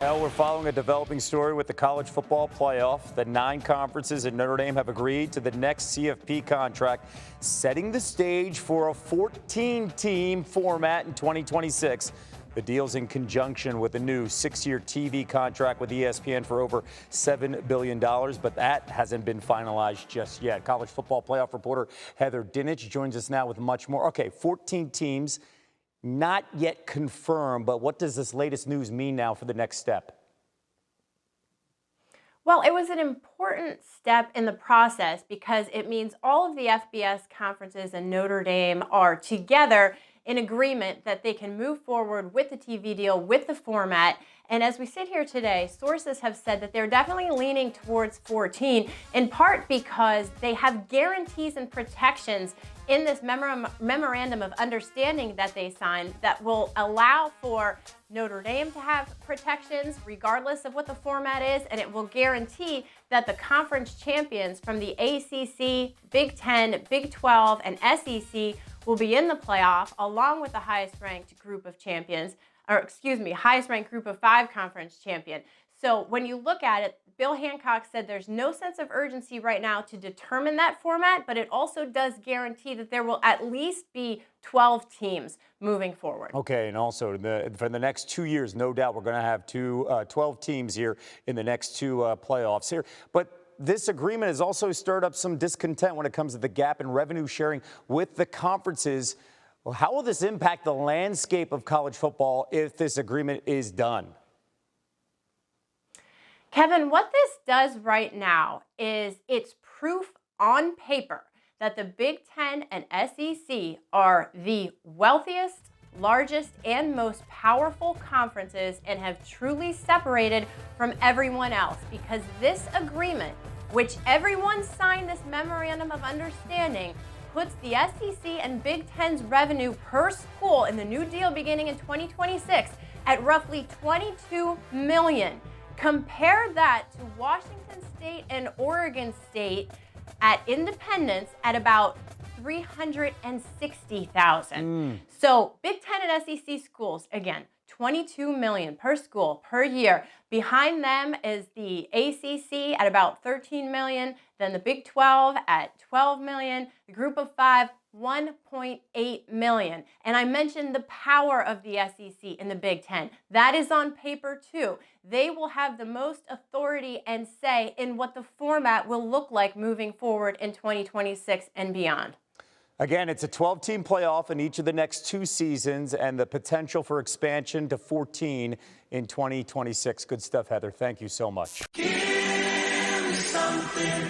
Well, we're following a developing story with the college football playoff. The 9 conferences at Notre Dame have agreed to the next CFP contract, setting the stage for a 14-team format in 2026. The deal's in conjunction with a new 6-year TV contract with ESPN for over $7 billion, but that hasn't been finalized just yet. College football playoff reporter Heather Dinich joins us now with much more. Okay, 14 teams. Not yet confirmed, but what does this latest news mean now for the next step? Well, it was an important step in the process because it means all of the FBS conferences and Notre Dame are together in agreement that they can move forward with the TV deal, with the format. And as we sit here today, sources have said that they're definitely leaning towards 14, in part because they have guarantees and protections in this memorandum of understanding that they signed that will allow for Notre Dame to have protections regardless of what the format is, and it will guarantee that the conference champions from the ACC, Big Ten, Big 12, and SEC will be in the playoff along with the highest ranked group of champions, highest ranked group of 5 conference champion. So when you look at it, Bill Hancock said there's no sense of urgency right now to determine that format, but it also does guarantee that there will at least be 12 teams moving forward. Okay, and also for the next 2 years, no doubt we're going to have 12 teams here in the next 2 playoffs here. But this agreement has also stirred up some discontent when it comes to the gap in revenue sharing with the conferences. Well, how will this impact the landscape of college football if this agreement is done? Kevin, what this does right now is it's proof on paper that the Big Ten and SEC are the wealthiest, largest, and most powerful conferences and have truly separated from everyone else, because this agreement, which everyone signed this memorandum of understanding, puts the SEC and Big Ten's revenue per school in the new deal beginning in 2026 at roughly $22 million. Compare that to Washington State and Oregon State at independence at about $360,000. So Big Ten and SEC schools, again, $22 million per school per year. Behind them is the ACC at about $13 million, then the Big 12 at $12 million, the Group of 5, $1.8 million. And I mentioned the power of the SEC and the Big Ten. That is on paper too. They will have the most authority and say in what the format will look like moving forward in 2026 and beyond. Again, it's a 12-team playoff in each of the next 2 seasons and the potential for expansion to 14 in 2026. Good stuff, Heather. Thank you so much. Give me something.